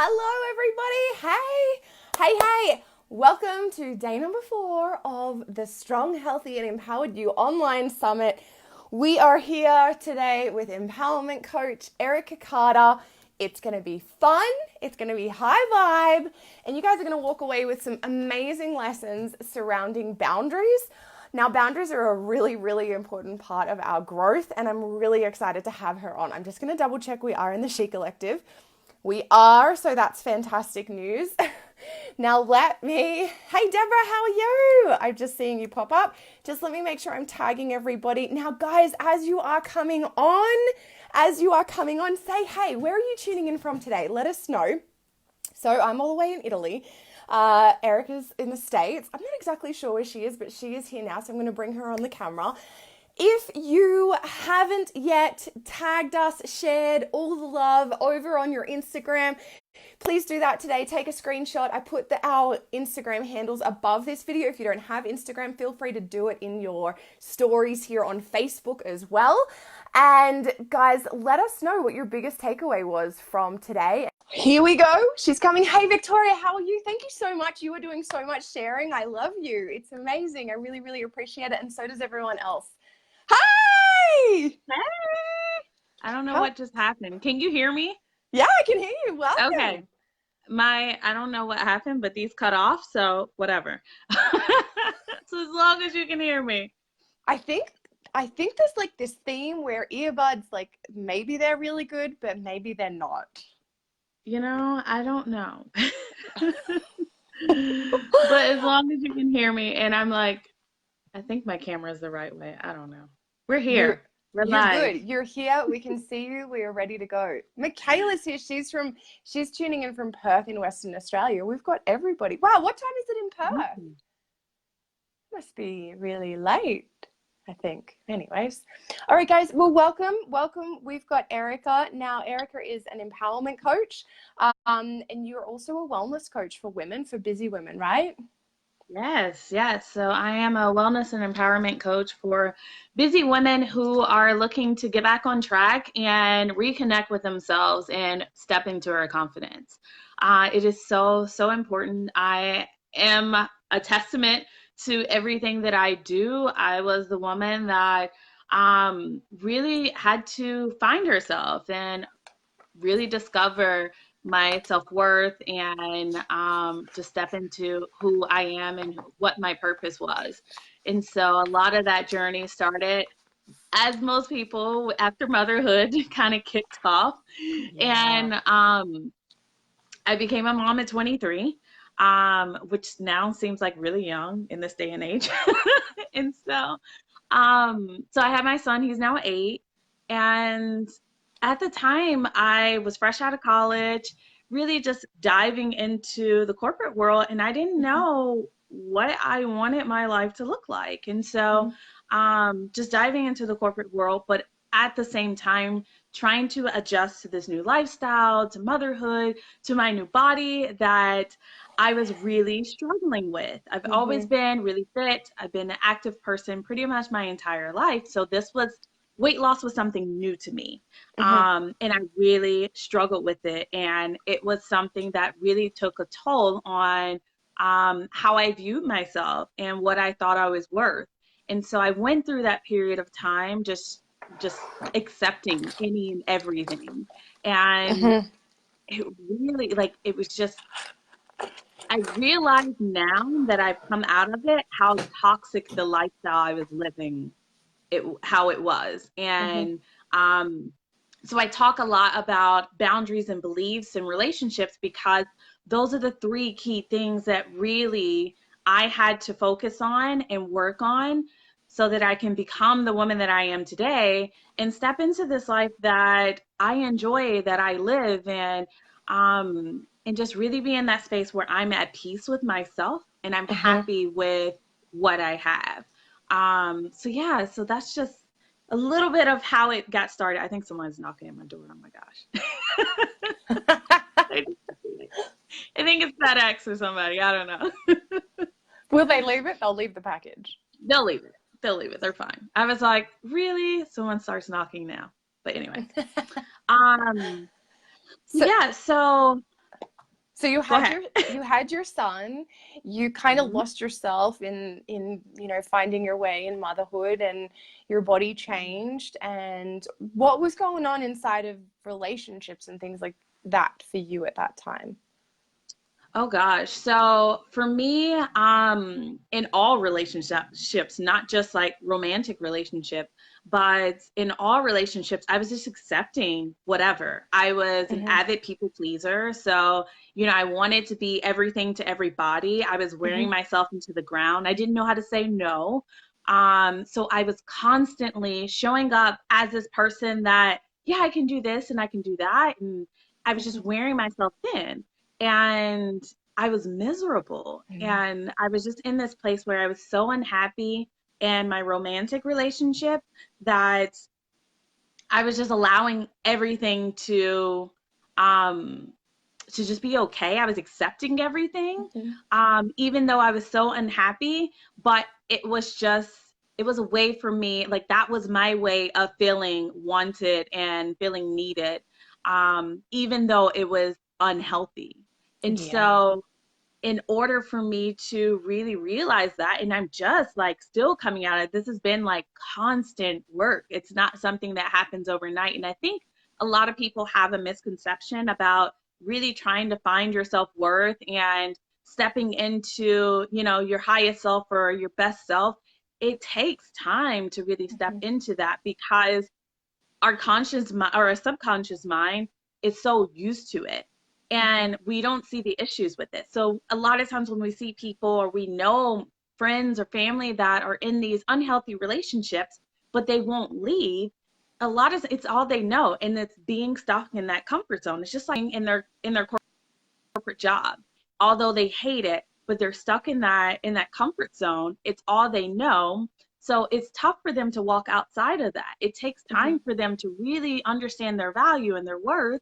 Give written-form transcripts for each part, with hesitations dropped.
Hello, everybody. Hey. Welcome to day number 4 of the Strong, Healthy, and Empowered You online summit. We are here today with empowerment coach Erica Carter. It's going to be fun. It's going to be high vibe. And you guys are going to walk away with some amazing lessons surrounding boundaries. Now, boundaries are a really, really important part of our growth, and I'm really excited to have her on. I'm just going to double check we are in the She Collective. We are, so that's fantastic news. Now hey Deborah, how are you? I'm just seeing you pop up. Just let me make sure I'm tagging everybody. Now guys, as you are coming on, say hey, where are you tuning in from today? Let us know. So I'm all the way in Italy. Erica's in the States. I'm not exactly sure where she is, but she is here now, so I'm going to bring her on the camera. If you haven't yet tagged us, shared all the love over on your Instagram, please do that today. Take a screenshot. I put our Instagram handles above this video. If you don't have Instagram, feel free to do it in your stories here on Facebook as well. And guys, let us know what your biggest takeaway was from today. Here we go. She's coming. Hey, Victoria, how are you? Thank you so much. You are doing so much sharing. I love you. It's amazing. I really, really appreciate it. And so does everyone else. Hey! Hey! I don't know what just happened. Can you hear me? Yeah, I can hear you. Welcome. Okay. I don't know what happened, but these cut off, so whatever. So as long as you can hear me. I think there's like this theme where earbuds, like maybe they're really good, but maybe they're not. I don't know. But as long as you can hear me, and I'm like, I think my camera's the right way. I don't know. We're here. We're live. Good. You're here. We can see you. We are ready to go. Michaela's here. She's tuning in from Perth in Western Australia. We've got everybody. Wow, what time is it in Perth? Must be really late, I think. Anyways. All right, guys. Well, welcome. We've got Erica. Now, Erica is an empowerment coach, and you're also a wellness coach for women, for busy women, right? Yes. So I am a wellness and empowerment coach for busy women who are looking to get back on track and reconnect with themselves and step into their confidence. It is so important. I am a testament to everything that I do. I was the woman that really had to find herself and really discover my self-worth and to step into who I am and what my purpose was. And so a lot of that journey started, as most people, after motherhood kind of kicked off. Yeah. And I became a mom at 23, which now seems like really young in this day and age. And so I have my son, he's now 8. And at the time, I was fresh out of college, really just diving into the corporate world, and I didn't know what I wanted my life to look like. And so just diving into the corporate world, but at the same time, trying to adjust to this new lifestyle, to motherhood, to my new body that I was really struggling with. I've always been really fit. I've been an active person pretty much my entire life. So weight loss was something new to me. And I really struggled with it. And it was something that really took a toll on how I viewed myself and what I thought I was worth. And so I went through that period of time just accepting any and everything. And it really, it was just, I realize now that I've come out of it, how toxic the lifestyle I was living, how it was. And so I talk a lot about boundaries and beliefs and relationships because those are the 3 key things that really I had to focus on and work on so that I can become the woman that I am today and step into this life that I enjoy, that I live in, and just really be in that space where I'm at peace with myself and I'm happy with what I have. So that's just a little bit of how it got started. I think someone's knocking at my door. Oh my gosh. I think it's FedEx or somebody. I don't know. Will they leave it? They'll leave the package. They'll leave it. They're fine. I was like, really? Someone starts knocking now. But anyway. So So Go ahead. you had your son, you kind of Mhm. lost yourself in finding your way in motherhood, and your body changed. And what was going on inside of relationships and things like that for you at that time? Oh gosh. So for me, in all relationships, not just like romantic relationship, but in all relationships, I was just accepting whatever. I was an Hmm. avid people pleaser. So, I wanted to be everything to everybody. I was Hmm. wearing myself into the ground. I didn't know how to say no. So I was constantly showing up as this person that, yeah, I can do this and I can do that. And I was just wearing myself thin. And I was miserable. Hmm. And I was just in this place where I was so unhappy in my romantic relationship that I was just allowing everything um to just be okay. I was accepting everything, Hmm. even though I was so unhappy, but it was a way for me, like that was my way of feeling wanted and feeling needed, even though it was unhealthy. And Yeah. so in order for me to really realize that, and I'm just like still coming at it, this has been like constant work. It's not something that happens overnight. And I think a lot of people have a misconception about really trying to find your self-worth and stepping into, your highest self or your best self. It takes time to really step Hmm. into that because our conscious or our subconscious mind is so used to it, Hmm. and we don't see the issues with it. So a lot of times when we see people or we know friends or family that are in these unhealthy relationships but they won't leave, a lot of it's all they know, and it's being stuck in that comfort zone. It's just like in their corporate job, although they hate it, but they're stuck in that comfort zone. It's all they know. So it's tough for them to walk outside of that. It takes Hmm. time for them to really understand their value and their worth,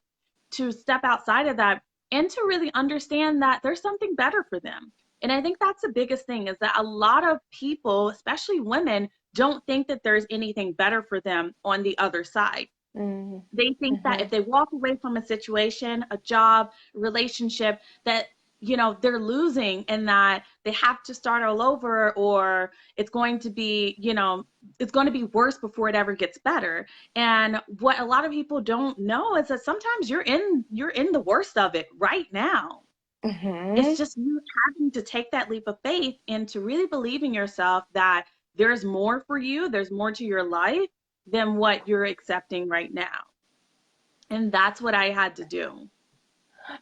to step outside of that and to really understand that there's something better for them. And I think that's the biggest thing, is that a lot of people, especially women, don't think that there's anything better for them on the other side. Hmm. They think that Hmm. if they walk away from a situation, a job, a relationship, that they're losing, and that they have to start all over, or it's going to be worse before it ever gets better. And what a lot of people don't know is that sometimes you're in the worst of it right now. It's Hmm. just you having to take that leap of faith and to really believe in yourself that there's more for you, there's more to your life than what you're accepting right now. And that's what I had to do.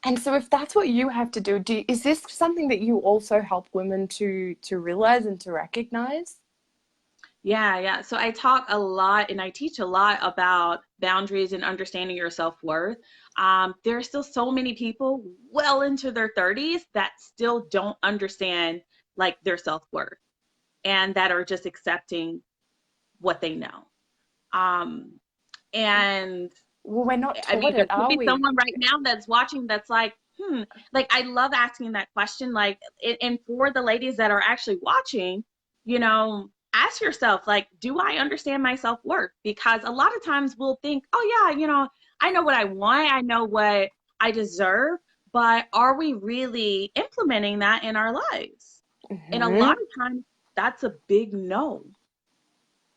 And so, if that's what you have to do, is this something that you also help women to realize and to recognize? Yeah, yeah. So I talk a lot and I teach a lot about boundaries and understanding your self-worth. There are still so many people well into their 30s that still don't understand like their self-worth, and that are just accepting what they know. Um, and Well, we're not I mean, taught there it, could are be we? someone right now that's watching that's like, like I love asking that question. Like, and for the ladies that are actually watching, ask yourself, like, do I understand my self worth? Because a lot of times we'll think, oh, yeah, I know what I want, I know what I deserve, but are we really implementing that in our lives? And a lot Hmm. of times that's a big no.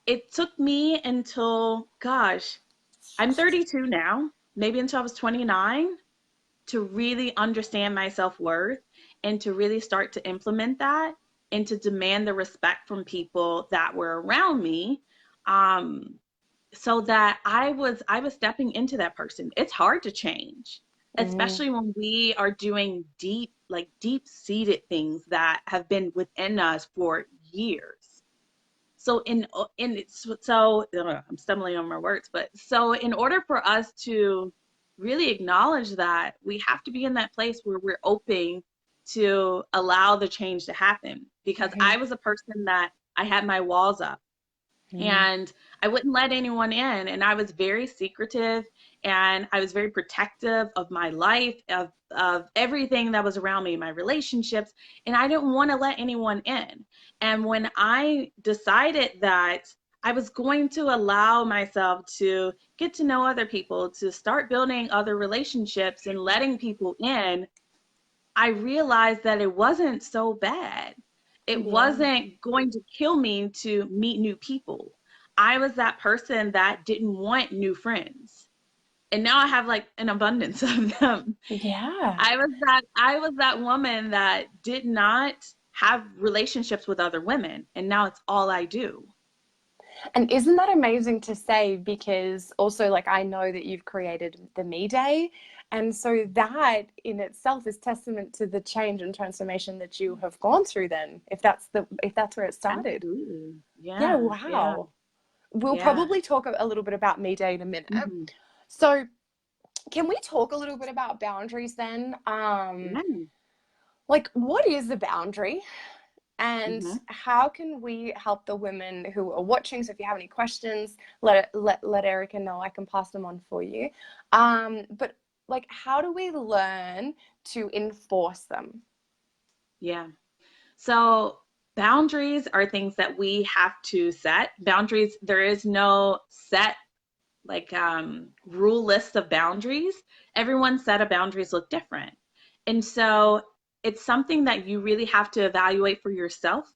It took me until, gosh, I'm 32 now, maybe until I was 29, to really understand my self worth and to really start to implement that and to demand the respect from people that were around me. Um, so that I was stepping into that person. It's hard to change, Mm. especially when we are doing deep seated things that have been within us for years. So I'm stumbling on my words, but so in order for us to really acknowledge that, we have to be in that place where we're open to allow the change to happen. Because Hmm. I was a person that I had my walls up, Mm. and I wouldn't let anyone in, and I was very secretive, and I was very protective of my life, of everything that was around me, my relationships, and I didn't want to let anyone in. And when I decided that I was going to allow myself to get to know other people, to start building other relationships and letting people in, I realized that it wasn't so bad. It Yeah. wasn't going to kill me to meet new people. I was that person that didn't want new friends. And now I have like an abundance of them. Yeah. I was that woman that did not have relationships with other women, and now it's all I do. And isn't that amazing to say? Because also, like, I know that you've created the Me Day. And so that in itself is testament to the change and transformation that you have gone through then, if that's where it started. Absolutely. Yeah, Yeah, yeah, wow. We'll yeah. probably talk a little bit about Me Day in a minute. Hmm. So can we talk a little bit about boundaries then? Yeah. Like, what is a boundary? And Hmm. how can we help the women who are watching? So if you have any questions, let Erica know. I can pass them on for you. But like, how do we learn to enforce them? Yeah. So boundaries are things that we have to set. Boundaries, there is no set like rule list of boundaries. Everyone's set of boundaries look different. And so it's something that you really have to evaluate for yourself.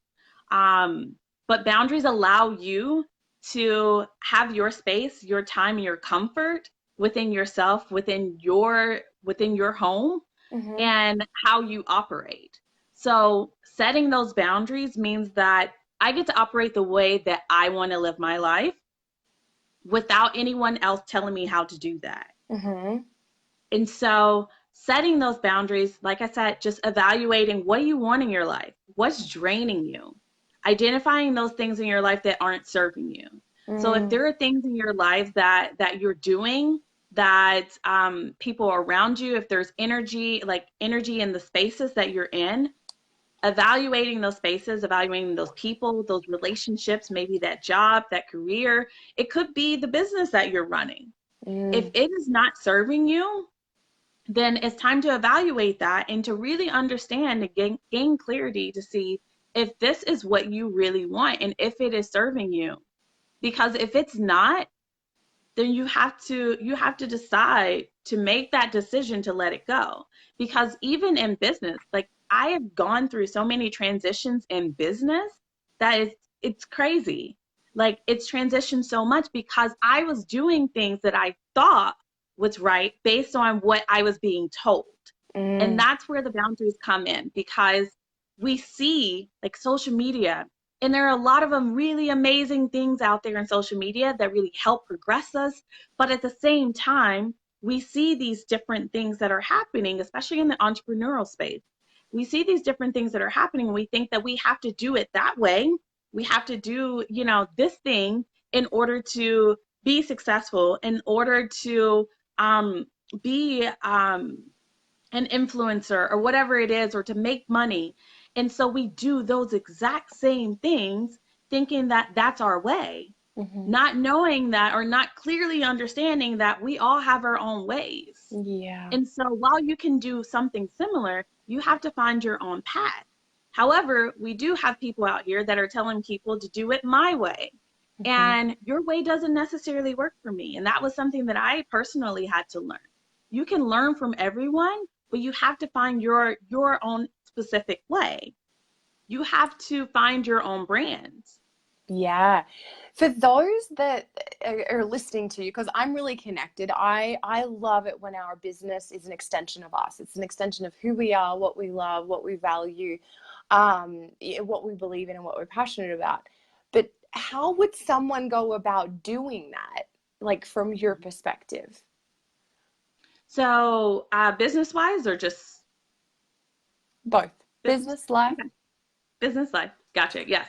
Um, but boundaries allow you to have your space, your time, your comfort within yourself, within your home Mm-hmm. and how you operate. So setting those boundaries means that I get to operate the way that I want to live my life without anyone else telling me how to do that. Mm-hmm. And so setting those boundaries, like I said, just evaluating what do you want in your life? What's draining you? Identifying those things in your life that aren't serving you. So if Mm. there are things in your life that you're doing that people around you, if there's energy, like energy in the spaces that you're in, evaluating those spaces, evaluating those people, those relationships, maybe that job, that career, it could be the business that you're running. If Mm. it is not serving you, then it's time to evaluate that and to really understand and gain clarity to see if this is what you really want and if it is serving you. Because if it's not, then you have to decide to make that decision to let it go. Because even in business, like I have gone through so many transitions in business that it's crazy. Like it's transitioned so much because I was doing things that I thought was right based on what I was being told. And Mm. that's where the boundaries come in because we see like social media, and there are a lot of them really amazing things out there in social media that really help progress us. But at the same time, we see these different things that are happening, especially in the entrepreneurial space. We see these different things that are happening. We think that we have to do it that way. We have to do, this thing in order to be successful, in order to be an influencer or whatever it is, or to make money. And so we do those exact same things thinking that that's our way, Mm-hmm. not knowing that or not clearly understanding that we all have our own ways. Yeah. And so while you can do something similar, you have to find your own path. However, we do have people out here that are telling people to do it my way. Mm-hmm. And your way doesn't necessarily work for me. And that was something that I personally had to learn. You can learn from everyone, but you have to find your own specific way. You have to find your own brands. Yeah. For those that are listening to you, because I'm really connected, I love it when our business is an extension of us. It's an extension of who we are, what we love, what we value, what we believe in, and what we're passionate about. But how would someone go about doing that, like from your perspective? So, business wise or just Both business? business life. Okay. Business life. Gotcha. Yes.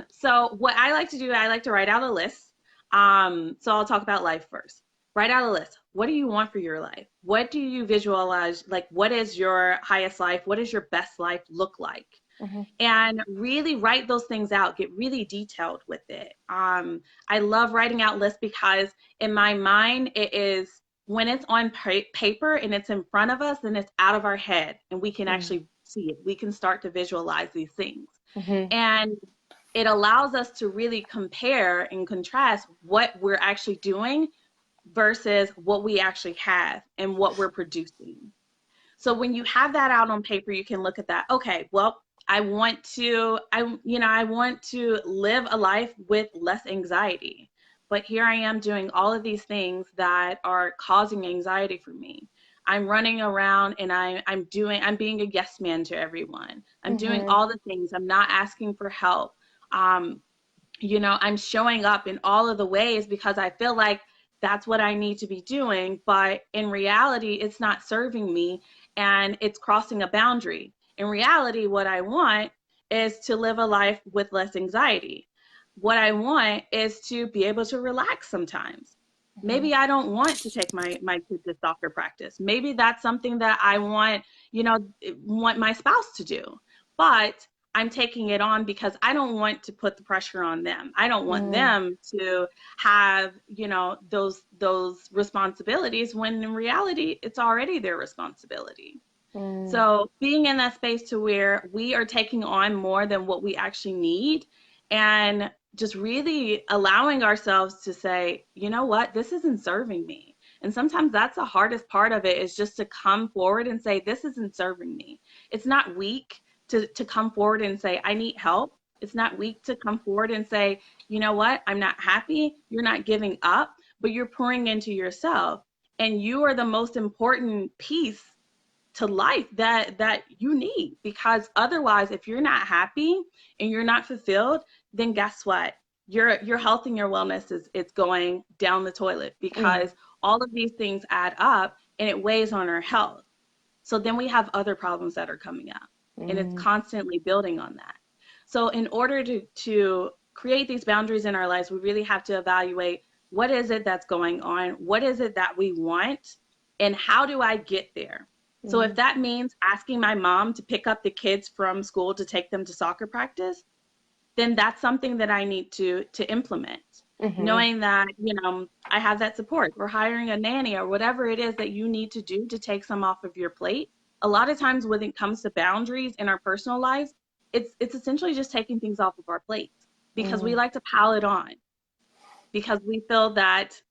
So what I like to do, I like to write out a list. So I'll talk about life first. Write out a list. What do you want for your life? What do you visualize? Like, what is your highest life? What does your best life look like? Mm-hmm. And really write those things out. Get really detailed with it. I love writing out lists because in my mind, it is when it's on paper and it's in front of us, then it's out of our head and we can actually see it. We can start to visualize these things. Mm-hmm. And it allows us to really compare and contrast what we're actually doing versus what we actually have and what we're producing. So when you have that out on paper, you can look at that. Okay, well, I want to live a life with less anxiety. But here I am doing all of these things that are causing anxiety for me. I'm running around and I'm being a yes man to everyone. I'm doing Mm-hmm. all the things. I'm not asking for help. Um, I'm showing up in all of the ways because I feel like that's what I need to be doing. But in reality, it's not serving me and it's crossing a boundary. In reality, what I want is to live a life with less anxiety. What I want is to be able to relax sometimes. Mm-hmm. Maybe I don't want to take my kids to soccer practice. Maybe that's something that I want my spouse to do. But I'm taking it on because I don't want to put the pressure on them. I don't want Mm. them to have, those responsibilities when in reality it's already their responsibility. Mm. So being in that space to where we are taking on more than what we actually need and just really allowing ourselves to say, you know what, this isn't serving me. And sometimes that's the hardest part of it is just to come forward and say, this isn't serving me. It's not weak to come forward and say, I need help. It's not weak to come forward and say, you know what, I'm not happy. You're not giving up, but you're pouring into yourself. And you are the most important piece to life that you need, because otherwise if you're not happy and you're not fulfilled, then guess what, your health and your wellness is it's going down the toilet, Mm. because all of these things add up and it weighs on our health. So then we have other problems that are coming up, and it's Mm. constantly building on that. So in order to create these boundaries in our lives, we really have to evaluate, what is it that's going on, what is it that we want, and how do I get there. So if Mm. that means asking my mom to pick up the kids from school to take them to soccer practice, then that's something that I need to implement. Mm-hmm. Knowing that, I have that support, or hiring a nanny, or whatever it is that you need to do to take some off of your plate. A lot of times when it comes to boundaries in our personal lives, it's essentially just taking things off of our plates, because we Mm. like to pile it on, because we feel that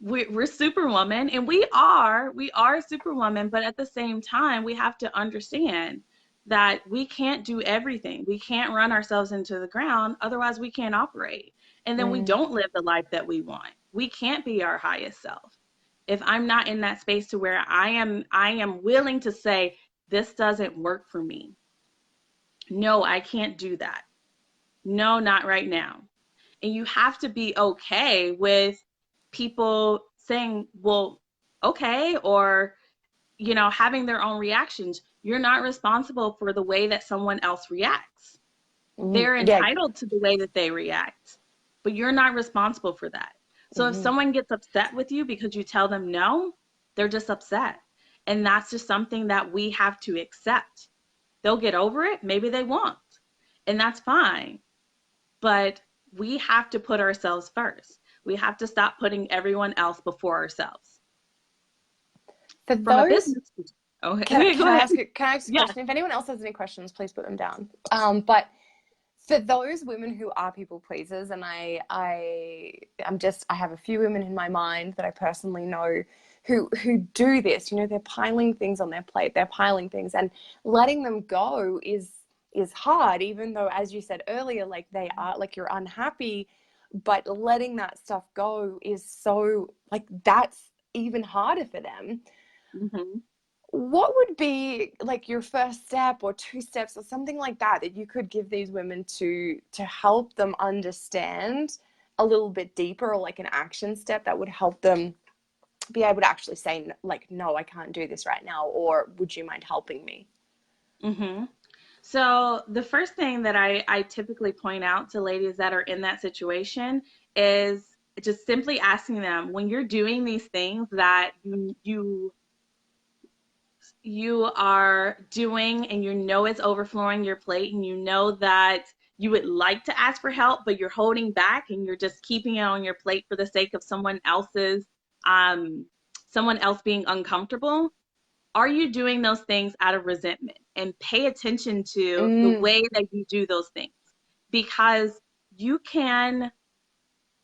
we're superwoman, and we are superwoman, but at the same time we have to understand that we can't do everything. We can't run ourselves into the ground, otherwise we can't operate, and then we Mm. don't live the life that we want. We can't be our highest self if I'm not in that space to where I am willing to say, this doesn't work for me. No, I can't do that. No, not right now. And you have to be okay with people saying, well, okay, or, having their own reactions. You're not responsible for the way that someone else reacts. Mm. They're Yeah. entitled to the way that they react, but you're not responsible for that. So if Mm. someone gets upset with you because you tell them no, they're just upset. And that's just something that we have to accept. They'll get over it, maybe they won't. And that's fine. But we have to put ourselves first. We have to stop putting everyone else before ourselves. For From a those, business, oh, can, okay, can go I ahead. ask can I ask a Yes. question? If anyone else has any questions, please put them down. But for those women who are people pleasers, and I have a few women in my mind that I personally know who do this. They're piling things on their plate, they're piling things, and letting them go is hard, even though, as you said earlier, like they are, like, you're unhappy, but letting that stuff go is so, like, that's even harder for them. Mm-hmm. What would be like your first step or two steps or something like that you could give these women to help them understand a little bit deeper, or like an action step that would help them be able to actually say, like, no, I can't do this right now, or would you mind helping me? Mm-hmm. So the first thing that I typically point out to ladies that are in that situation is just simply asking them, when you're doing these things that you are doing, and it's overflowing your plate, and you know that you would like to ask for help, but you're holding back and you're just keeping it on your plate for the sake of um someone else being uncomfortable. Are you doing those things out of resentment? And pay attention to the Mm. way that you do those things, because you can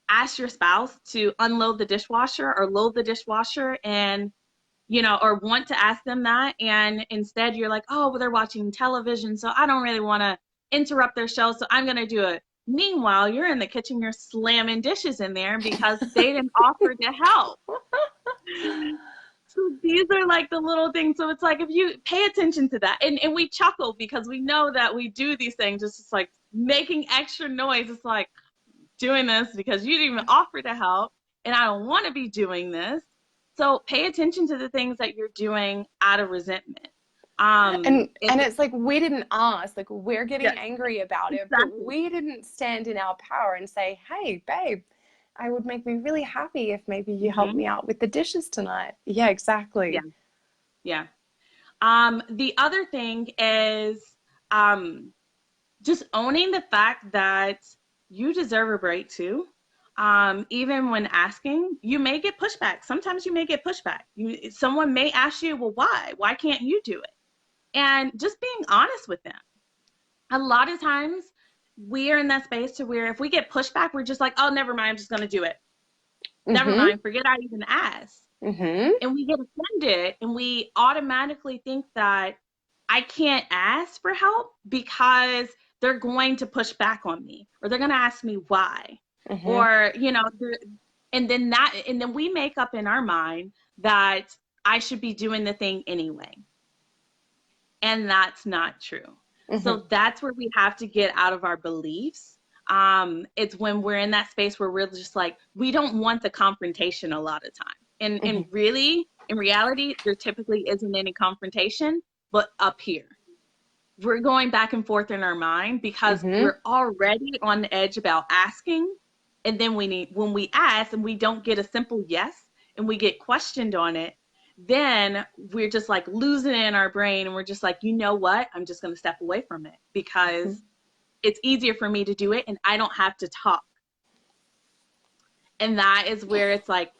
ask your spouse to unload the dishwasher or load the dishwasher, and or want to ask them that. And instead you're like, oh, well, they're watching television, so I don't really want to interrupt their show, so I'm going to do it. Meanwhile, you're in the kitchen, you're slamming dishes in there because they didn't offer to help. So these are like the little things. So it's like, if you pay attention to that, and we chuckle because we know that we do these things, just like making extra noise. It's like, doing this because you didn't even offer to help, and I don't want to be doing this. So pay attention to the things that you're doing out of resentment. And it's like, we didn't ask, like, we're getting angry about it, exactly. but we didn't stand in our power and say, hey, babe, I would make me really happy if maybe you helped me out with the dishes tonight. Yeah, exactly. Yeah. The other thing is just owning the fact that you deserve a break too. Even when asking, you may get pushback. Sometimes you may get pushback. Someone may ask you, well, why? Why can't you do it? And just being honest with them. A lot of times we are in that space to where if we get pushback, we're just like, oh, never mind, I'm just going to do it. Never mind, forget I even asked. And we get offended, and we automatically think that I can't ask for help because they're going to push back on me, or they're going to ask me why. Or, and then we make up in our mind that I should be doing the thing anyway. And that's not true. So that's where we have to get out of our beliefs. It's when we're in that space where we're just like, we don't want the confrontation a lot of time. And really, in reality, there typically isn't any confrontation, but up here. We're going back and forth in our mind because we're already on the edge about asking. And then when we ask and we don't get a simple yes, and we get questioned on it, then we're just like losing it in our brain, and we're just like, you know what? I'm just going to step away from it because it's easier for me to do it and I don't have to talk. And that is where it's like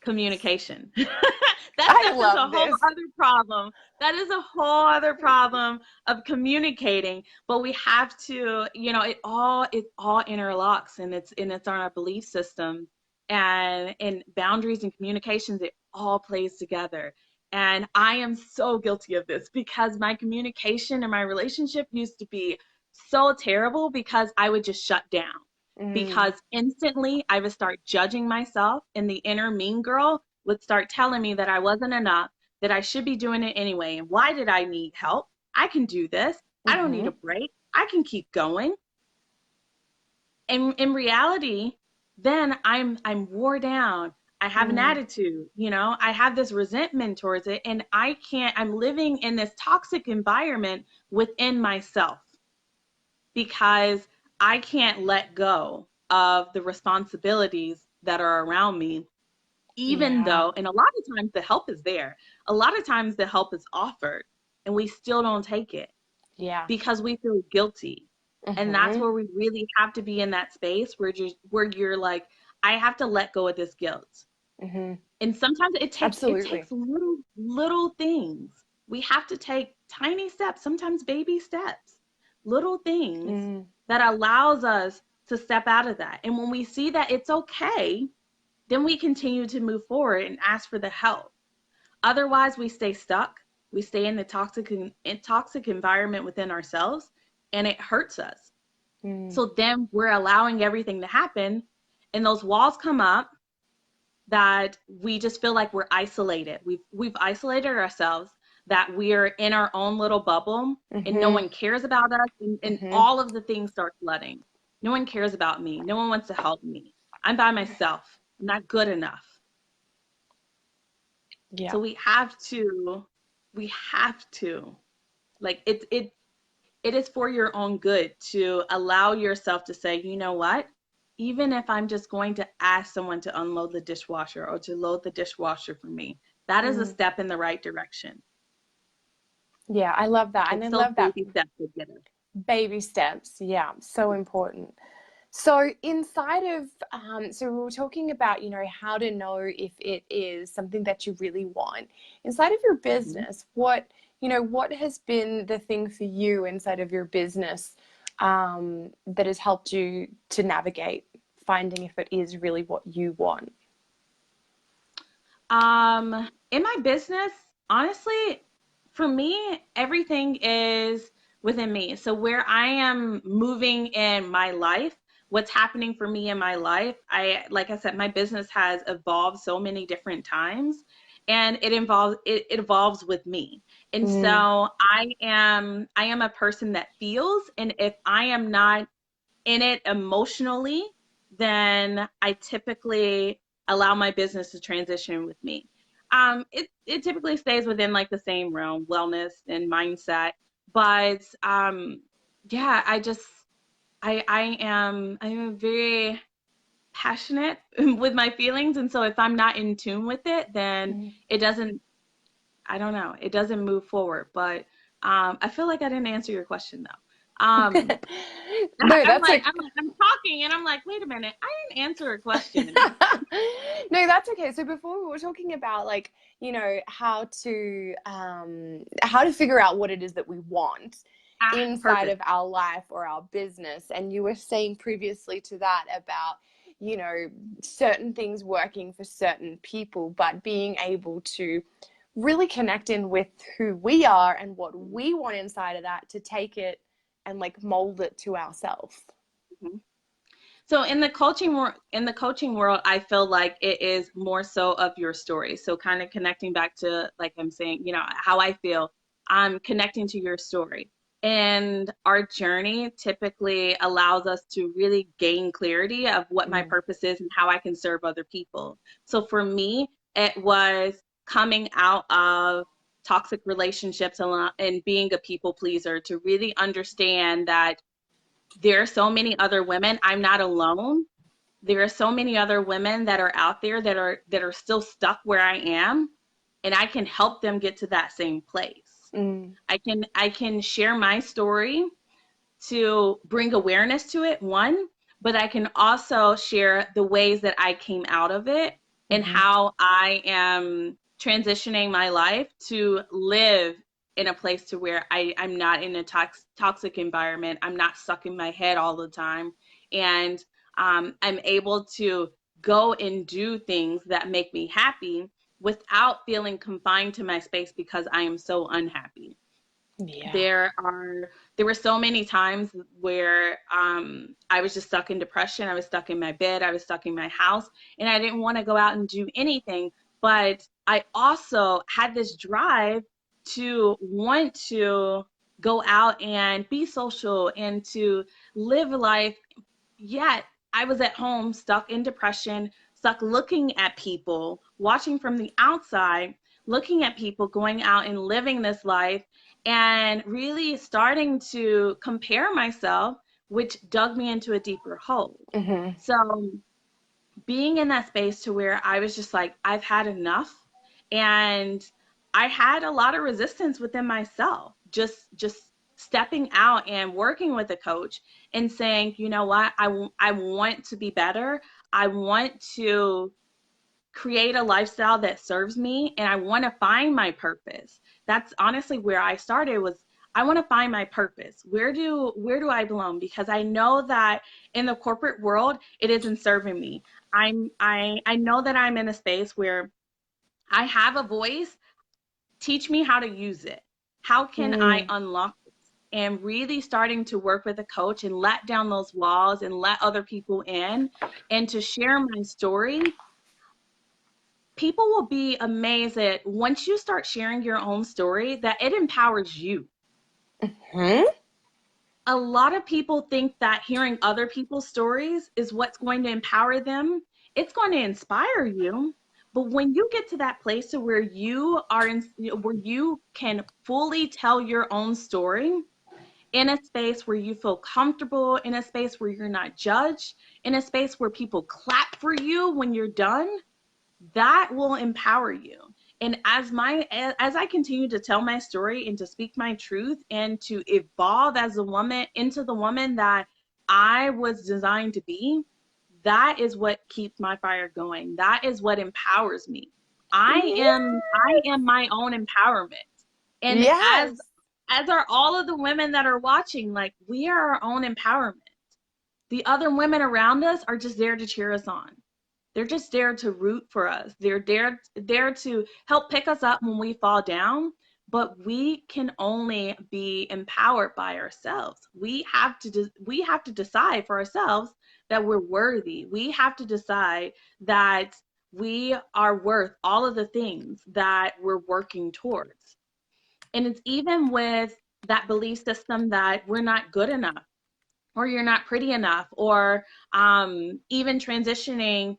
communication. That's a whole other problem. That is a whole other problem of communicating. But we have to, it all interlocks, and it's on our belief system, and boundaries and communications. It all plays together. And I am so guilty of this because my communication and my relationship used to be so terrible because I would just shut down. Because instantly I would start judging myself, and the inner mean girl would start telling me that I wasn't enough, that I should be doing it anyway. And why did I need help? I can do this. I don't need a break. I can keep going. And in reality, then I'm wore down. I have an attitude, I have this resentment towards it, and I'm living in this toxic environment within myself because I can't let go of the responsibilities that are around me, even though, and a lot of times the help is there. A lot of times the help is offered and we still don't take it. Yeah. Because we feel guilty. And that's where we really have to be in that space where you're like, I have to let go of this guilt. And sometimes it takes little things. We have to take tiny steps, sometimes baby steps, little things that allows us to step out of that. And when we see that it's okay, then we continue to move forward and ask for the help. Otherwise, we stay stuck. We stay in the toxic environment within ourselves, and it hurts us. So then we're allowing everything to happen, and those walls come up that we just feel like we're isolated. We've isolated ourselves, that we're in our own little bubble, and no one cares about us, and all of the things start flooding. No one cares about me. No one wants to help me. I'm by myself. I'm not good enough. Yeah. So we have to, like, it is for your own good to allow yourself to say, you know what? Even if I'm just going to ask someone to unload the dishwasher or to load the dishwasher for me, that is a step in the right direction. Yeah, I love that. And I love that. Baby steps together. Baby steps. Yeah, so important. So inside of, so we were talking about, how to know if it is something that you really want. Inside of your business, what has been the thing for you inside of your business that has helped you to navigate finding if it is really what you want? In my business, honestly, for me, everything is within me. So where I am moving in my life, what's happening for me in my life, like I said, my business has evolved so many different times, and it evolves with me. And Mm. so I am a person that feels, and if I am not in it emotionally, then I typically allow my business to transition with me. It typically stays within like the same realm, wellness and mindset. But yeah, I'm very passionate with my feelings, and so if I'm not in tune with it, then Mm. it doesn't. I don't know. It doesn't move forward. But I feel like I didn't answer your question though. No, I'm that's like, a I'm talking and I'm like, wait a minute, I didn't answer a question. no, that's okay. So before we were talking about like, how to figure out what it is that we want Ah, inside purpose. of our life or our business. And you were saying previously to that about, certain things working for certain people, but being able to really connect in with who we are and what we want inside of that to take it and like mold it to ourselves. Mhm. So in the coaching world, I feel like it is more so of your story. So kind of connecting back to like I'm saying, how I feel, I'm connecting to your story. And our journey typically allows us to really gain clarity of what my Mm. purpose is and how I can serve other people. So for me, it was coming out of toxic relationships and being a people pleaser to really understand that there are so many other women. I'm not alone. There are so many other women that are out there that are still stuck where I am, and I can help them get to that same place. Mm. I can share my story to bring awareness to it, one, but I can also share the ways that I came out of it and Mm-hmm. how I am transitioning my life to live in a place to where I'm not in a toxic environment. I'm not stuck in my head all the time. And I'm able to go and do things that make me happy without feeling confined to my space because I am so unhappy. Yeah. There were so many times where I was just stuck in depression. I was stuck in my bed. I was stuck in my house, and I didn't want to go out and do anything. But I also had this drive to want to go out and be social and to live life. Yet I was at home, stuck in depression, stuck looking at people, watching from the outside, looking at people going out and living this life, and really starting to compare myself, which dug me into a deeper hole. Mm-hmm. So being in that space to where I was just like, I've had enough. And I had a lot of resistance within myself, just stepping out and working with a coach and saying, you know what, I want to be better. I want to create a lifestyle that serves me, and I want to find my purpose. That's honestly where I started. Was I want to find my purpose. Where do I belong? Because I know that in the corporate world it isn't serving me. I know that I'm in a space where I have a voice. Teach me how to use it. How can I Mm. unlock it? And really starting to work with a coach and let down those walls and let other people in and to share my story. People will be amazed at once you start sharing your own story that it empowers you. Hmm. A lot of people think that hearing other people's stories is what's going to empower them. It's going to inspire you. But when you get to that place to where where you can fully tell your own story in a space where you feel comfortable, in a space where you're not judged, in a space where people clap for you when you're done, that will empower you. And as I continue to tell my story and to speak my truth and to evolve as a woman into the woman that I was designed to be, that is what keeps my fire going. That is what empowers me. I am my own empowerment. And Yes. as are all of the women that are watching, like, we are our own empowerment. The other women around us are just there to cheer us on. They're just there to root for us. They're there to help pick us up when we fall down. But we can only be empowered by ourselves. We have to decide for ourselves that we're worthy. We have to decide that we are worth all of the things that we're working towards. And it's even with that belief system that we're not good enough, or you're not pretty enough, or even transitioning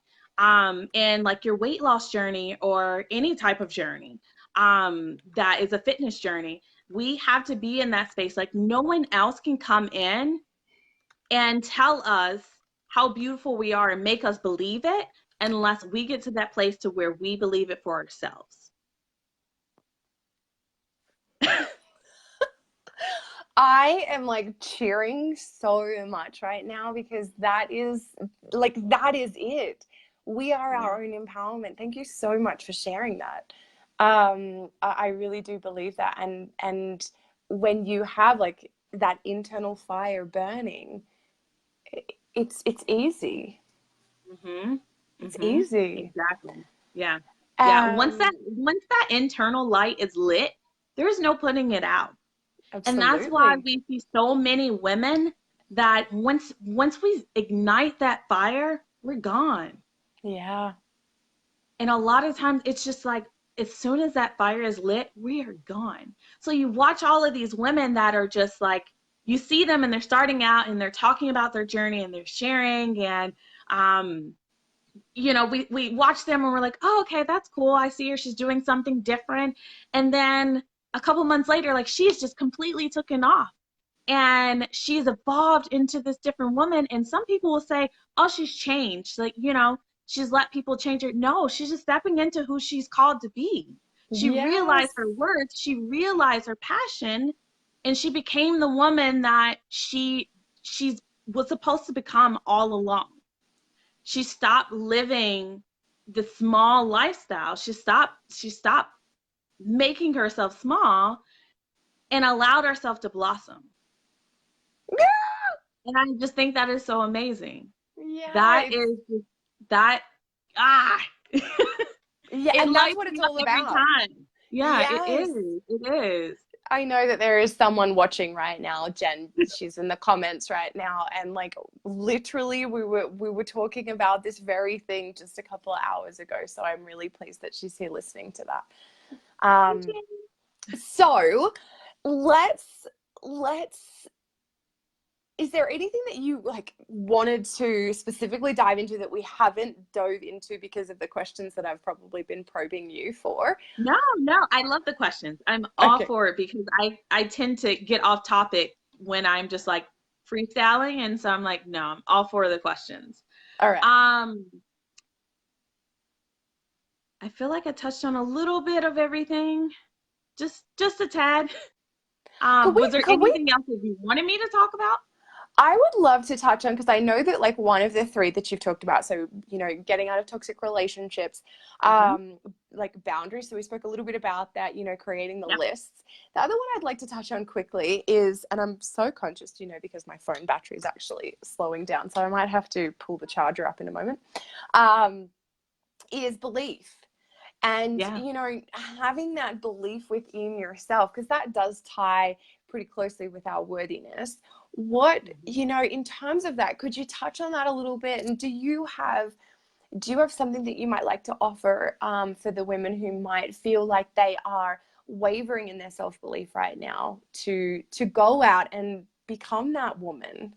in like your weight loss journey or any type of journey that is a fitness journey. We have to be in that space. Like, no one else can come in and tell us how beautiful we are and make us believe it unless we get to that place to where we believe it for ourselves. I am like cheering so much right now, because that is it. We are our own empowerment. Thank you so much for sharing that. I really do believe that. And when you have like that internal fire burning, it's easy. Mm-hmm. It's Mm-hmm. easy. Exactly. Yeah. Yeah. Once that internal light is lit, there's no putting it out. Absolutely. And that's why we see so many women that once we ignite that fire, we're gone. Yeah. And a lot of times it's just like, as soon as that fire is lit, we are gone. So you watch all of these women that are just like, you see them and they're starting out and they're talking about their journey and they're sharing, and you know, we watch them and we're like, oh, okay, that's cool. I see her. She's doing something different. And then a couple months later, like, she's just completely taken off and she's evolved into this different woman. And some people will say, oh, she's changed. Like, you know, she's let people change her. No, she's just stepping into who she's called to be. She realized her worth. She realized her passion, and she became the woman that she's was supposed to become all along. She stopped living the small lifestyle. She stopped making herself small and allowed herself to blossom. And I just think that is so amazing. Yeah. That is just, that yeah, and that's what it's all about. Every time. Yeah, yes. It is. I know that there is someone watching right now, Jen. She's in the comments right now, and like literally, we were talking about this very thing just a couple of hours ago. So I'm really pleased that she's here listening to that. So let's. Is there anything that you like wanted to specifically dive into that we haven't dove into because of the questions that I've probably been probing you for? No, I love the questions. I'm all for it, because I tend to get off topic when I'm just like freestyling, and so I'm like, no, I'm all for the questions. All right. I feel like I touched on a little bit of everything, just a tad. Was there anything else that you wanted me to talk about? I would love to touch on, because I know that like one of the three that you've talked about, so, you know, getting out of toxic relationships, like boundaries. So we spoke a little bit about that, you know, creating the lists. The other one I'd like to touch on quickly is, and I'm so conscious, you know, because my phone battery is actually slowing down, so I might have to pull the charger up in a moment, is belief. And, you know, having that belief within yourself, because that does tie pretty closely with our worthiness. What, you know, in terms of that, could you touch on that a little bit? And do you have something that you might like to offer for the women who might feel like they are wavering in their self-belief right now to go out and become that woman?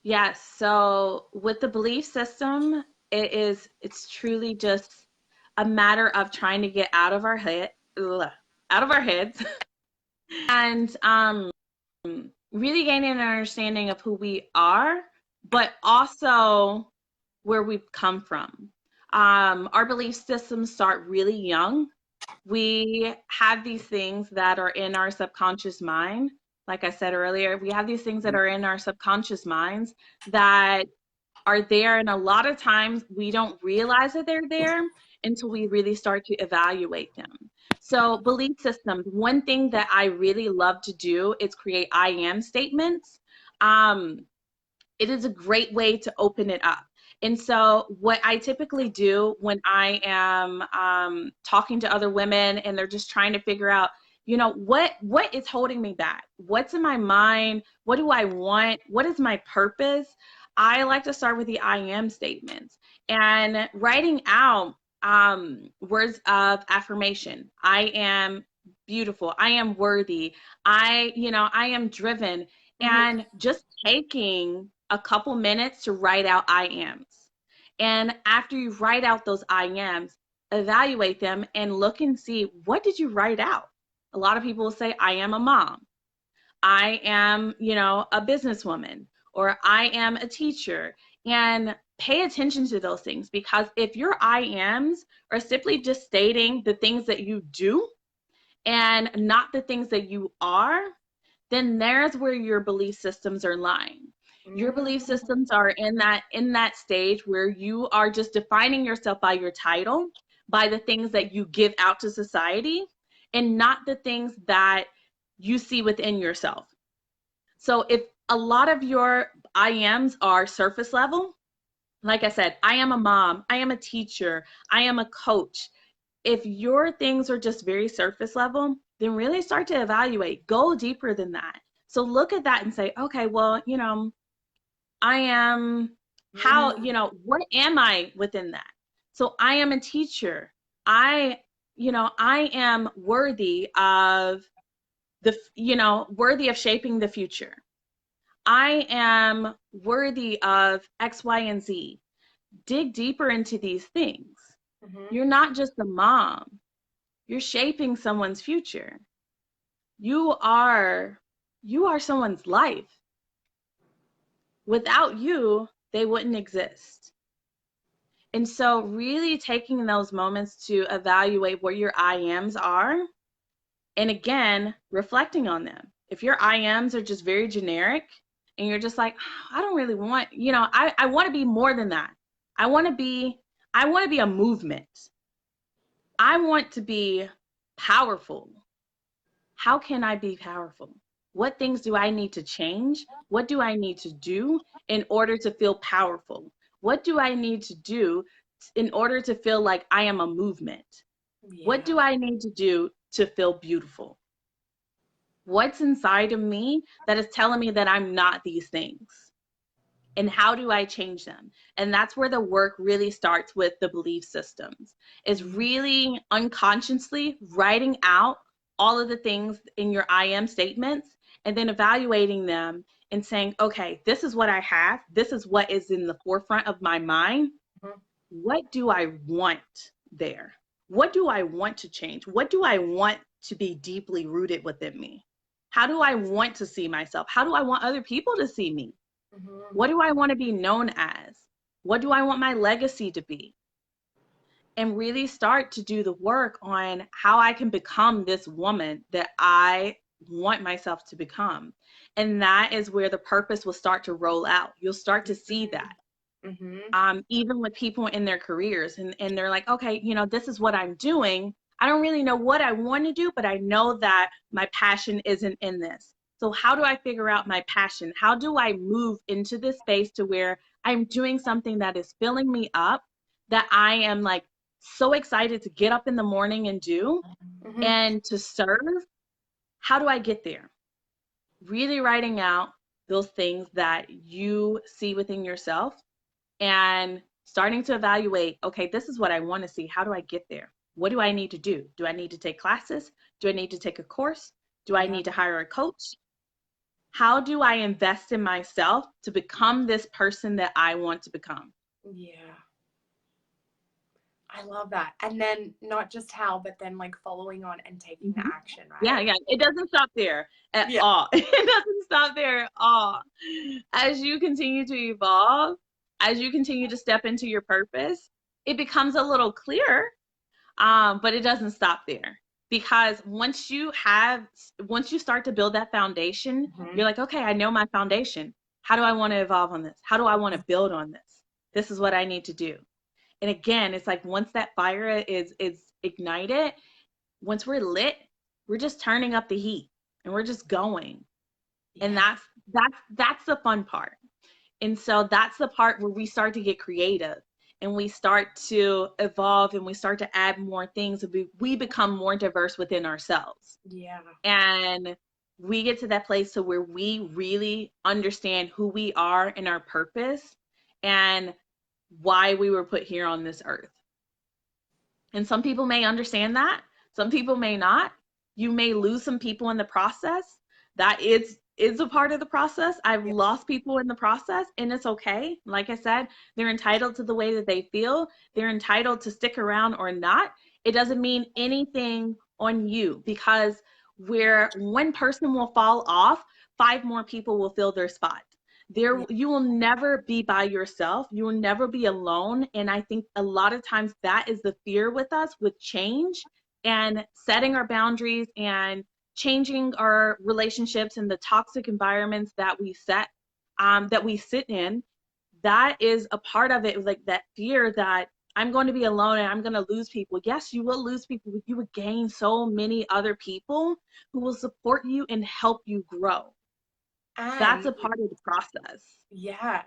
Yes. So with the belief system, it's truly just a matter of trying to get out of our heads and really gaining an understanding of who we are, but also where we've come from. Our belief systems start really young. We have these things that are in our subconscious mind. Like I said earlier, we have these things that are in our subconscious minds that are there, and a lot of times we don't realize that they're there until we really start to evaluate them. So belief systems, one thing that I really love to do is create I am statements. It is a great way to open it up. And so what I typically do when I am talking to other women and they're just trying to figure out, what is holding me back? What's in my mind? What do I want? What is my purpose? I like to start with the I am statements and writing out words of affirmation. I am beautiful. I am worthy. I am driven. And just taking a couple minutes to write out I ams. And after you write out those I ams, evaluate them and look and see, what did you write out? A lot of people will say, I am a mom. I am, a businesswoman, or I am a teacher. And pay attention to those things, because if your I ams are simply just stating the things that you do and not the things that you are, then there's where your belief systems are lying. Your belief systems are in that stage where you are just defining yourself by your title, by the things that you give out to society, and not the things that you see within yourself. So if a lot of your I ams are surface level, like I said, I am a mom, I am a teacher, I am a coach. If your things are just very surface level, then really start to evaluate, go deeper than that. So look at that and say, okay, well, I am what am I within that? So I am a teacher. I am worthy of worthy of shaping the future. I am worthy of X, Y, and Z. Dig deeper into these things. You're not just a mom. You're shaping someone's future. You are someone's life. Without you, they wouldn't exist. And so really taking those moments to evaluate what your I ams are, and again, reflecting on them. If your I ams are just very generic and you're just like, I don't really want, I want to be more than that. I want to be a movement. I want to be powerful. How can I be powerful? What things do I need to change? What do I need to do in order to feel powerful? What do I need to do in order to feel like I am a movement? Yeah. What do I need to do to feel beautiful? What's inside of me that is telling me that I'm not these things? And how do I change them? And that's where the work really starts with the belief systems, is really unconsciously writing out all of the things in your I am statements and then evaluating them and saying, okay, this is what I have. This is what is in the forefront of my mind. What do I want there? What do I want to change? What do I want to be deeply rooted within me? How do I want to see myself? How do I want other people to see me? What do I want to be known as? What do I want my legacy to be? And really start to do the work on how I can become this woman that I want myself to become. And that is where the purpose will start to roll out. You'll start to see that. Even with people in their careers, and they're like, okay, this is what I'm doing. I don't really know what I want to do, but I know that my passion isn't in this. So how do I figure out my passion? How do I move into this space to where I'm doing something that is filling me up, that I am like so excited to get up in the morning and do and to serve? How do I get there? Really writing out those things that you see within yourself and starting to evaluate, okay, this is what I want to see. How do I get there? What do I need to do? Do I need to take classes? Do I need to take a course? Do I need to hire a coach? How do I invest in myself to become this person that I want to become? Yeah. I love that. And then not just how, but then like following on and taking the action, right? Yeah. It doesn't stop there at all. It doesn't stop there at all. As you continue to evolve, as you continue to step into your purpose, it becomes a little clearer, but it doesn't stop there. Because once you start to build that foundation, you're like, okay, I know my foundation. How do I want to evolve on this? How do I want to build on this? This is what I need to do. And again, it's like once that fire is ignited, once we're lit, we're just turning up the heat and we're just going. And that's the fun part, And so that's the part where we start to get creative and we start to evolve and we start to add more things. We become more diverse within ourselves. Yeah. And we get to that place to where we really understand who we are and our purpose and why we were put here on this earth. And some people may understand that. Some people may not. You may lose some people in the process. That is a part of the process. I've Yeah. lost people in the process, and it's okay. Like I said, they're entitled to the way that they feel. They're entitled to stick around or not. It doesn't mean anything on you, because where one person will fall off, 5 more people will fill their spot. There, you will never be by yourself. You will never be alone. And I think a lot of times that is the fear with us, with change and setting our boundaries and changing our relationships and the toxic environments that we set, that we sit in. That is a part of it, like that fear that I'm going to be alone and I'm going to lose people. Yes, you will lose people, but you will gain so many other people who will support you and help you grow. That's And a part of the process. yeah.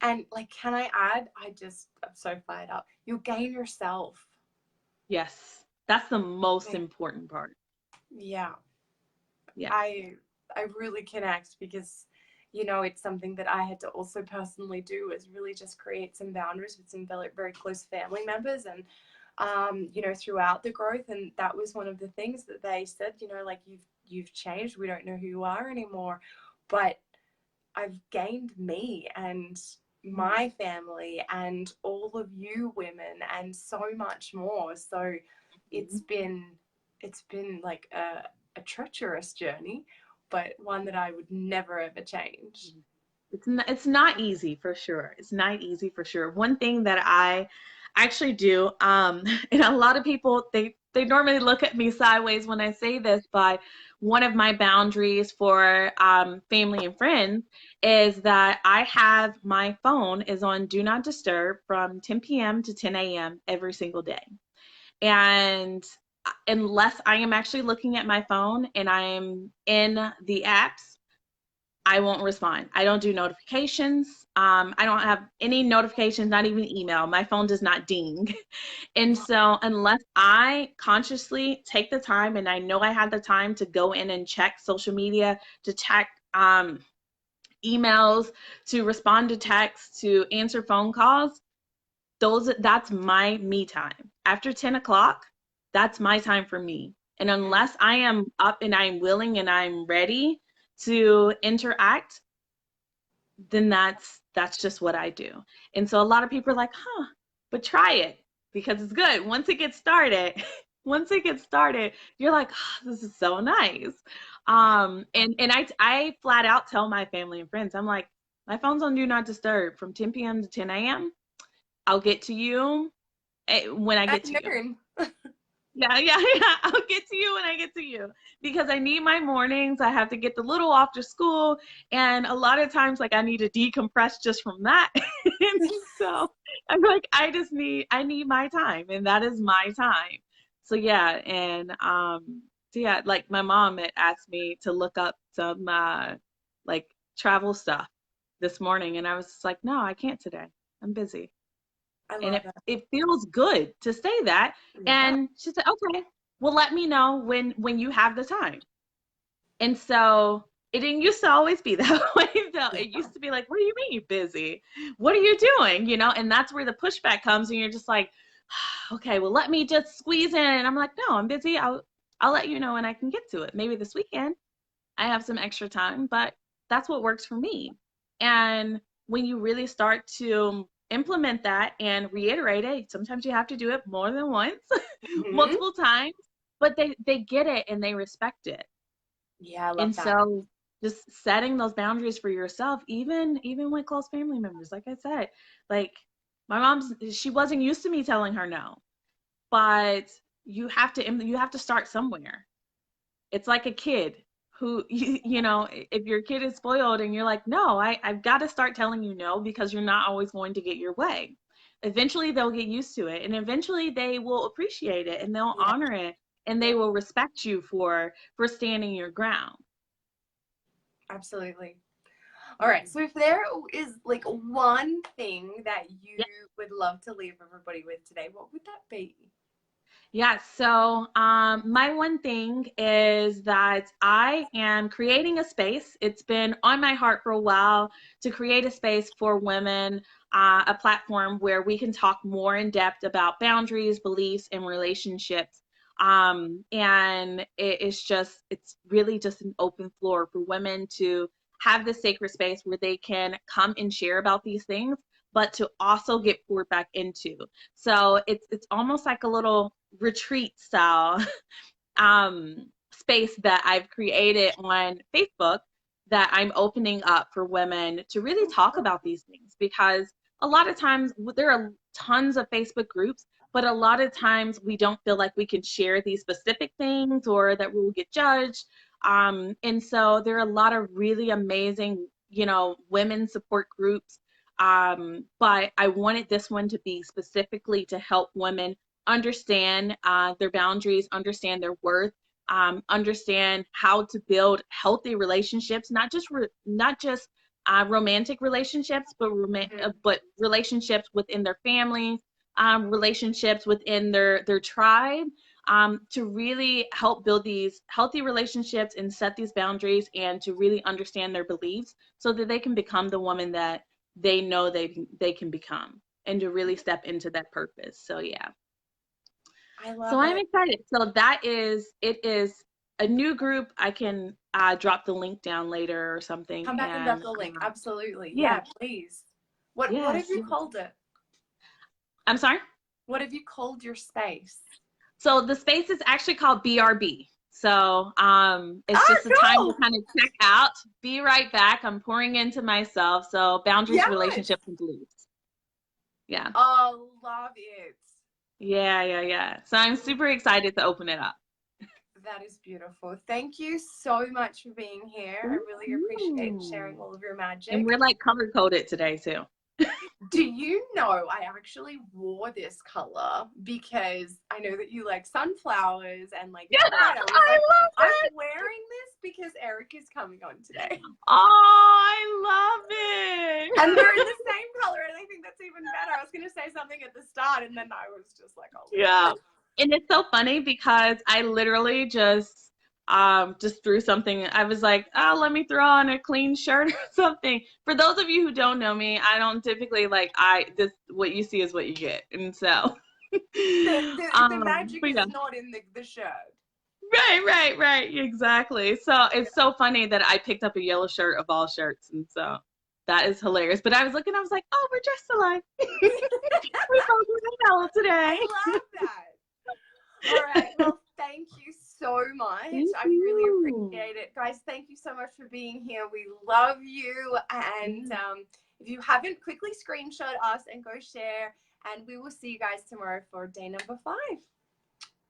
And like, can I add? I'm so fired up. You'll gain yourself. Yes, that's the most Like, important part. yeah. Yeah. I really connect because, you know, it's something that I had to also personally do, is really just create some boundaries with some very, very close family members, and you know, throughout the growth. And that was one of the things that they said, you know, like, you've changed. We don't know who you are anymore, but I've gained me and my family and all of you women and so much more. So it's been like a treacherous journey, but one that I would never ever change. It's not easy for sure. It's not easy for sure. One thing that I actually do, and a lot of people, they normally look at me sideways when I say this, but one of my boundaries for family and friends is that I have my phone is on do not disturb from 10 p.m. to 10 a.m. every single day. And unless I am actually looking at my phone and I'm in the apps, I won't respond. I don't do notifications. I don't have any notifications, not even email. My phone does not ding. And so unless I consciously take the time and I know I have the time to go in and check social media, to check emails, to respond to texts, to answer phone calls, that's my me time. After 10 o'clock, that's my time for me. And unless I am up and I'm willing and I'm ready to interact, then that's just what I do. And so a lot of people are like, but try it because it's good. Once it gets started, you're like, this is so nice. And I flat out tell my family and friends, I'm like, my phone's on do not disturb from 10 p.m. to 10 a.m. I'll get to you when I get At to you. noon. Yeah. I'll get to you when I get to you, because I need my mornings. I have to get the little off to school. And a lot of times, like, I need to decompress just from that. And so I'm like, I need my time, and that is my time. So yeah. And so yeah, like my mom had asked me to look up some like travel stuff this morning. And I was just like, no, I can't today. I'm busy. I And love it. it feels good to say that. Yeah. And she said, okay, well, let me know when you have the time. And so it didn't used to always be that way though. It used to be like, what do you mean you're busy? What are you doing? You know, and that's where the pushback comes, and you're just like, okay, well, let me just squeeze in. And I'm like, no, I'm busy. I'll let you know when I can get to it. Maybe this weekend I have some extra time, but that's what works for me. And when you really start to implement that and reiterate it, sometimes you have to do it more than once, Mm-hmm. multiple times, but they get it and they respect it. Yeah, I love And that. so just setting those boundaries for yourself, even with close family members, like I said, like my mom's, she wasn't used to me telling her no, but you have to start somewhere. It's like a kid who, you know, if your kid is spoiled and you're like, no, I've got to start telling you no, because you're not always going to get your way. Eventually they'll get used to it, and eventually they will appreciate it and they'll Yeah. honor it, and they will respect you for standing your ground. Absolutely. All right. So if there is like one thing that you Yeah. would love to leave everybody with today, what would that be? Yeah, so my one thing is that I am creating a space. It's been on my heart for a while to create a space for women, a platform where we can talk more in depth about boundaries, beliefs, and relationships. And it's really just an open floor for women to have this sacred space where they can come and share about these things, but to also get poured back into. So it's almost like a little retreat style space that I've created on Facebook that I'm opening up for women to really talk about these things, because a lot of times there are tons of Facebook groups, but a lot of times we don't feel like we can share these specific things or that we will get judged. And so there are a lot of really amazing, women support groups. But I wanted this one to be specifically to help women understand their boundaries, understand their worth, understand how to build healthy relationships, not just romantic relationships, but relationships within their families, relationships within their tribe, to really help build these healthy relationships and set these boundaries, and to really understand their beliefs so that they can become the woman that they know they can become, and to really step into that purpose. So yeah. I So love I'm it. excited. So it is a new group. I can drop the link down later or something. Come back and drop And the link. Absolutely. yeah, Yeah, please. What have yes, you yes. called it? I'm sorry. What have you called your space? So the space is actually called BRB. So it's Ah, just a time to cool. kind of check out, be right back. I'm pouring into myself. So boundaries, Yes. relationships, and beliefs. Yeah. Oh, love it. Yeah, yeah, yeah. So I'm super excited to open it up. That is beautiful. Thank you so much for being here. I really appreciate sharing Ooh. all of your And magic. we're like color coded today too. Do you know I actually wore this color because I know that you like sunflowers and like Yeah, red, white. I was I like, love I'm it. wearing this because Eric is coming on today. Oh, I love it. And we're in the same color, and I think that's even better. I was going to say something at the start, and then I was just like, oh, Yeah. And it's so funny because I literally just threw something. I was like, oh, let me throw on a clean shirt or something. For those of you who don't know me, I don't typically like I this what you see is what you get. And so the magic but is yeah. not in the shirt. Right, exactly. So it's so funny that I picked up a yellow shirt of all shirts, and so that is hilarious. But I was looking, I was like, oh, we're dressed alike. We both wear yellow I today. love that. All right. Well, thank you so much. Thank I really you. appreciate it. Guys, thank you so much for being here. We love you. And if you haven't, quickly screenshot us and go share. And we will see you guys tomorrow for day number 5.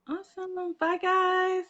Awesome. Bye, guys.